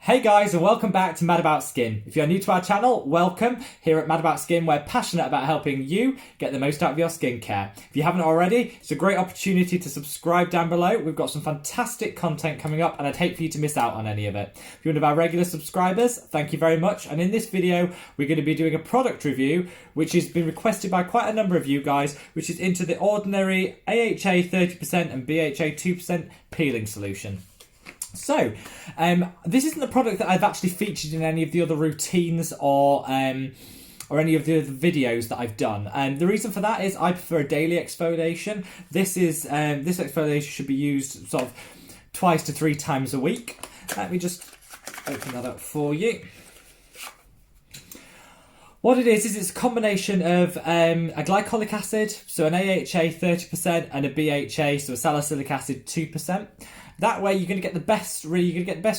Hey guys, and welcome back to Mad About Skin. If you're new to our channel, welcome. Here at Mad About Skin, we're passionate about helping you get the most out of your skincare. If you haven't already, it's a great opportunity to subscribe down below. We've got some fantastic content coming up and I'd hate for you to miss out on any of it. If you're one of our regular subscribers, thank you very much. And in this video, we're going to be doing a product review, which has been requested by quite a number of you guys, which is into the Ordinary AHA 30% and BHA 2% peeling solution. So, this isn't a product that I've actually featured in any of the other routines or any of the other videos that I've done. And the reason for that is I prefer a daily exfoliation. This exfoliation should be used sort of 2 to 3 times a week. Let me just open that up for you. What it is it's a combination of a glycolic acid, so an AHA 30%, and a BHA, so a salicylic acid 2%. That way, you're going to get the best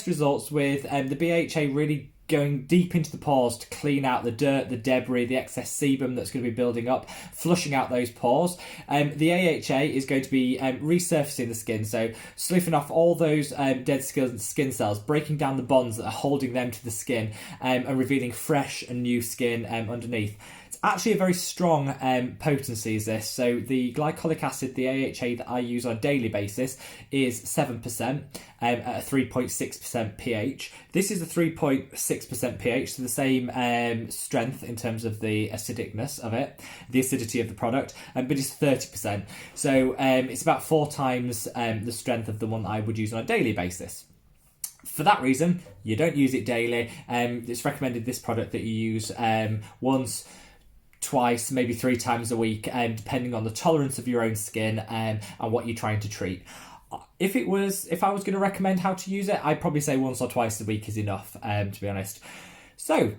results with the BHA really going deep into the pores to clean out the dirt, the debris, the excess sebum that's going to be building up, flushing out those pores. The AHA is going to be resurfacing the skin, so sloughing off all those dead skin cells, breaking down the bonds that are holding them to the skin, and revealing fresh and new skin underneath. It's actually a very strong potency is this. So the glycolic acid, the AHA that I use on a daily basis, is 7% at a 3.6% pH. This is a 3.6% pH, so the same strength in terms of the acidicness of it, the acidity of the product, but it's 30%. So it's about 4 times the strength of the one that I would use on a daily basis. For that reason, you don't use it daily. It's recommended this product that you use once, twice, maybe 3 times a week, depending on the tolerance of your own skin and what you're trying to treat. If I was going to recommend how to use it, I'd probably say once or twice a week is enough, to be honest. So,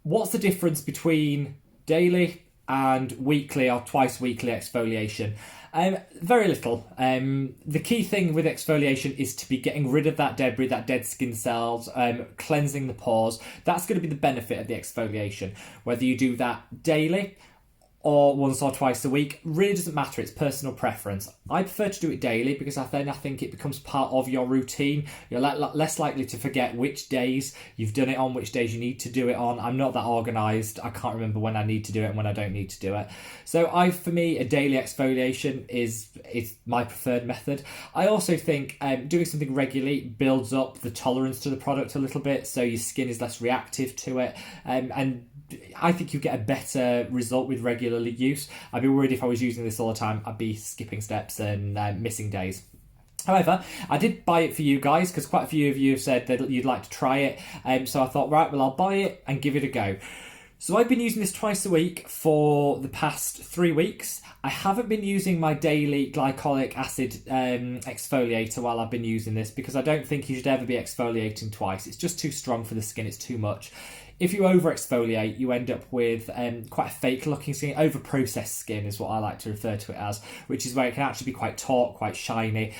what's the difference between daily and weekly or twice weekly exfoliation? Very little. The key thing with exfoliation is to be getting rid of that debris, that dead skin cells, cleansing the pores. That's going to be the benefit of the exfoliation. Whether you do that daily or once or twice a week really doesn't matter. It's personal preference. I prefer to do it daily because I think it becomes part of your routine. You're less likely to forget which days you've done it on, which days you need to do it on. I'm not that organised. I can't remember when I need to do it and when I don't need to do it. So for me, a daily exfoliation is my preferred method. I also think doing something regularly builds up the tolerance to the product a little bit, so your skin is less reactive to it, and I think you get a better result with regular use. I'd be worried if I was using this all the time, I'd be skipping steps and missing days. However, I did buy it for you guys because quite a few of you have said that you'd like to try it. So I thought, right, well, I'll buy it and give it a go. So I've been using this twice a week for the past 3 weeks. I haven't been using my daily glycolic acid exfoliator while I've been using this because I don't think you should ever be exfoliating twice. It's just too strong for the skin, it's too much. If you over exfoliate, you end up with quite a fake looking skin. Over processed skin is what I like to refer to it as, which is where it can actually be quite taut, quite shiny,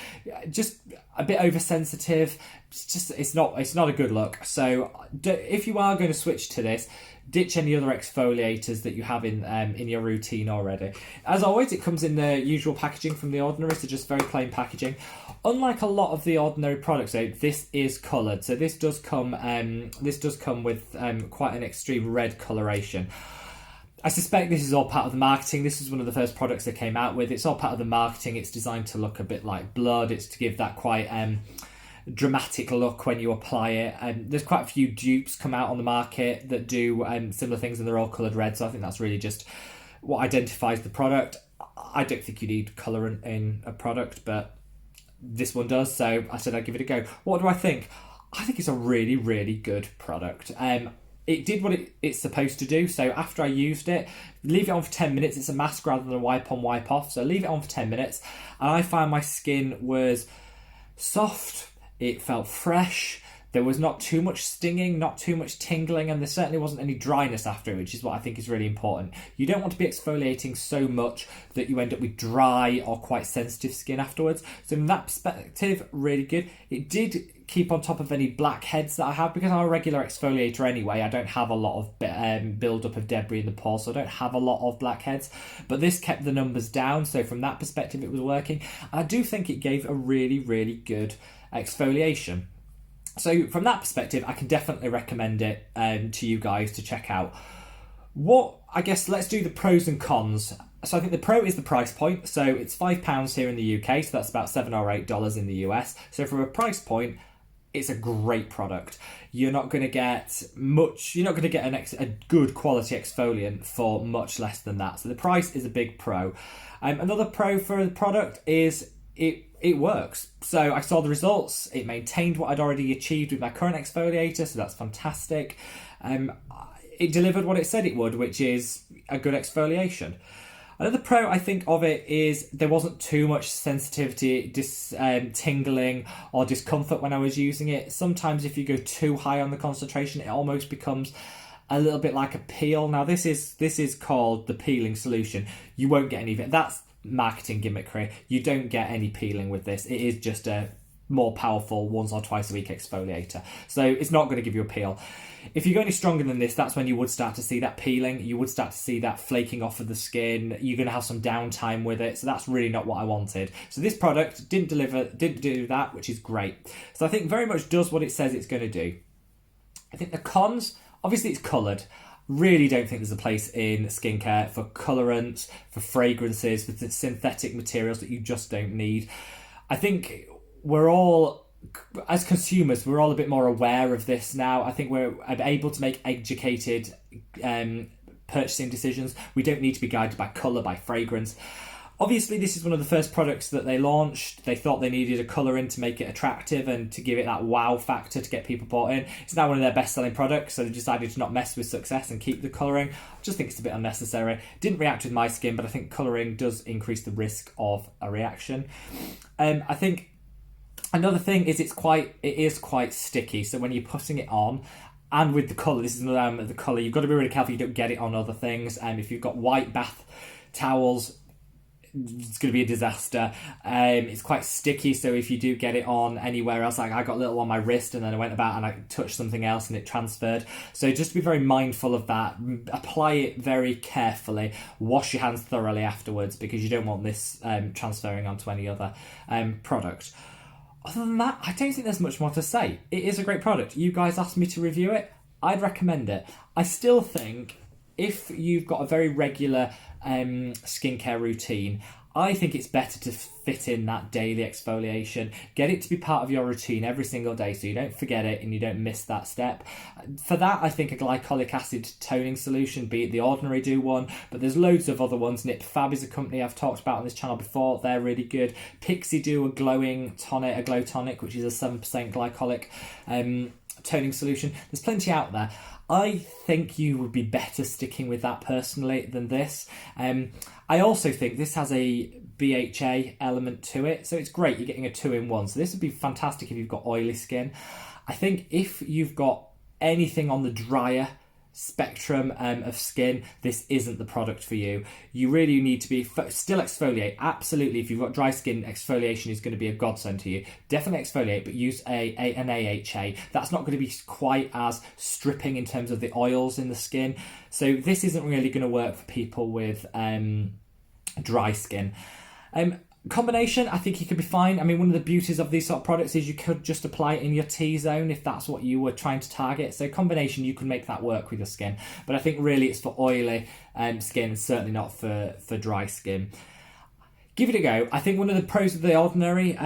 just a bit oversensitive. It's not a good look. So if you are going to switch to this, ditch any other exfoliators that you have in your routine already. As always, it comes in the usual packaging from The Ordinary, so just very plain packaging. Unlike a lot of The Ordinary products, though, this is coloured. So this does come with quite an extreme red coloration. I suspect this is all part of the marketing. This is one of the first products they came out with. It's all part of the marketing. It's designed to look a bit like blood. It's to give that quite dramatic look when you apply it. There's quite a few dupes come out on the market that do similar things, and they're all coloured red, so I think that's really just what identifies the product. I don't think you need colourant in a product, but this one does, so I said I'd give it a go. What do I think? I think it's a really, really good product. It did what it's supposed to do. So after I used it, leave it on for 10 minutes. It's a mask rather than a wipe on, wipe off. So leave it on for 10 minutes. And I found my skin was soft. It felt fresh. There was not too much stinging, not too much tingling, and there certainly wasn't any dryness after it, which is what I think is really important. You don't want to be exfoliating so much that you end up with dry or quite sensitive skin afterwards. So from that perspective, really good. It did keep on top of any blackheads that I have because I'm a regular exfoliator anyway. I don't have a lot of build-up of debris in the pores, so I don't have a lot of blackheads. But this kept the numbers down, so from that perspective, it was working. I do think it gave a really, really good exfoliation. So from that perspective, I can definitely recommend it to you guys to check out. What, I guess, let's do the pros and cons. So I think the pro is the price point. So it's £5 here in the UK, so that's about $7 or $8 in the US. So from a price point, it's a great product. You're not going to get much, you're not going to get a good quality exfoliant for much less than that. So the price is a big pro. Another pro for the product is it works. So I saw the results. It maintained what I'd already achieved with my current exfoliator, so that's fantastic. It delivered what it said it would, which is a good exfoliation. Another pro I think of it is there wasn't too much sensitivity, tingling or discomfort when I was using it. Sometimes if you go too high on the concentration, it almost becomes a little bit like a peel. Now this is called the peeling solution. You won't get any of it. That's marketing gimmickry. You don't get any peeling with this. It is just a more powerful once or twice a week exfoliator. So it's not going to give you a peel. If you go any stronger than this, that's when you would start to see that peeling. You would start to see that flaking off of the skin. You're going to have some downtime with it. So that's really not what I wanted. So this product didn't do that, which is great. So I think very much does what it says it's going to do. I think the cons, obviously it's coloured. Really don't think there's a place in skincare for colourants, for fragrances, for the synthetic materials that you just don't need. I think we're all, as consumers, we're all a bit more aware of this now. I think we're able to make educated purchasing decisions. We don't need to be guided by colour, by fragrance. Obviously, this is one of the first products that they launched. They thought they needed a colour in to make it attractive and to give it that wow factor to get people bought in. It's now one of their best-selling products, so they decided to not mess with success and keep the colouring. I just think it's a bit unnecessary. Didn't react with my skin, but I think colouring does increase the risk of a reaction. I think another thing is it is quite sticky. So when you're putting it on, and with the colour, this is another element of the colour, you've got to be really careful you don't get it on other things. If you've got white bath towels, it's going to be a disaster. It's quite sticky, so if you do get it on anywhere else, like I got a little on my wrist and then I went about and I touched something else and it transferred. So just be very mindful of that. Apply it very carefully. Wash your hands thoroughly afterwards because you don't want this transferring onto any other product. Other than that, I don't think there's much more to say. It is a great product. You guys asked me to review it. I'd recommend it. I still think if you've got a very regular skincare routine, I think it's better to fit in that daily exfoliation. Get it to be part of your routine every single day so you don't forget it and you don't miss that step. For that, I think a glycolic acid toning solution, be it the Ordinary, do one, but there's loads of other ones. Nip Fab is a company I've talked about on this channel before. They're really good. Pixie do a glowing tonic, a glow tonic, which is a 7% glycolic toning solution. There's plenty out there. I think you would be better sticking with that personally than this. I also think this has a BHA element to it, so it's great. You're getting a 2-in-1. So this would be fantastic if you've got oily skin. I think if you've got anything on the drier spectrum of skin, this isn't the product for you. You really need to be still exfoliate. Absolutely, if you've got dry skin, exfoliation is going to be a godsend to you. Definitely exfoliate, but use an AHA. That's not going to be quite as stripping in terms of the oils in the skin. So this isn't really going to work for people with dry skin. Combination, I think you could be fine. I mean, one of the beauties of these sort of products is you could just apply it in your T-zone if that's what you were trying to target. So combination, you can make that work with your skin. But I think really it's for oily skin, certainly not for dry skin. Give it a go. I think one of the pros of the Ordinary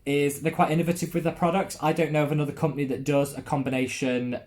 is they're quite innovative with their products. I don't know of another company that does a combination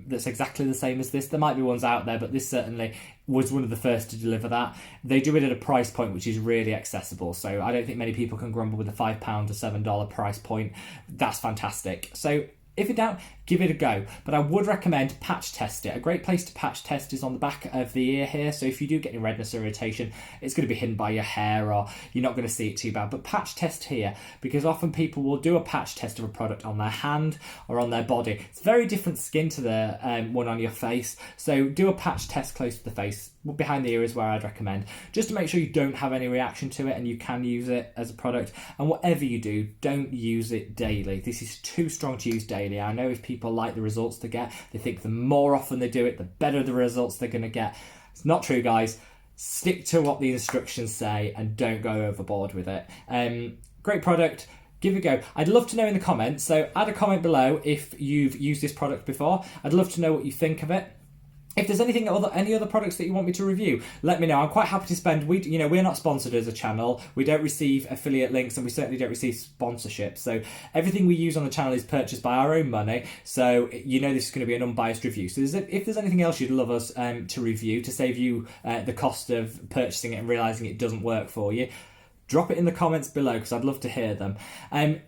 that's exactly the same as this. There might be ones out there, but this certainly was one of the first to deliver that. They do it at a price point which is really accessible. So I don't think many people can grumble with a £5 to $7 price point. That's fantastic. So if in doubt, give it a go. But I would recommend patch test it. A great place to patch test is on the back of the ear here. So if you do get any redness or irritation, it's going to be hidden by your hair or you're not going to see it too bad. But patch test here, because often people will do a patch test of a product on their hand or on their body. It's very different skin to the one on your face. So do a patch test close to the face. Behind the ear is where I'd recommend, just to make sure you don't have any reaction to it and you can use it as a product. And whatever you do, don't use it daily. This is too strong to use daily. I know if people like the results they get, they think the more often they do it, the better the results they're going to get. It's not true, guys. Stick to what the instructions say and don't go overboard with it. Great product. give it a go. I'd love to know in the comments, so add a comment below if you've used this product before. I'd love to know what you think of it. If there's any other products that you want me to review, let me know. I'm quite happy to spend. We're not sponsored as a channel. We don't receive affiliate links, and we certainly don't receive sponsorships. So everything we use on the channel is purchased by our own money. So this is going to be an unbiased review. So if there's anything else you'd love us to review to save you the cost of purchasing it and realizing it doesn't work for you, drop it in the comments below because I'd love to hear them.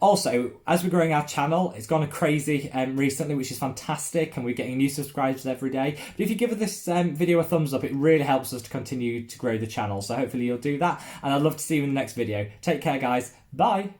Also, as we're growing our channel, it's gone crazy recently, which is fantastic, and we're getting new subscribers every day. But if you give this video a thumbs up, it really helps us to continue to grow the channel. So hopefully you'll do that, and I'd love to see you in the next video. Take care, guys. Bye.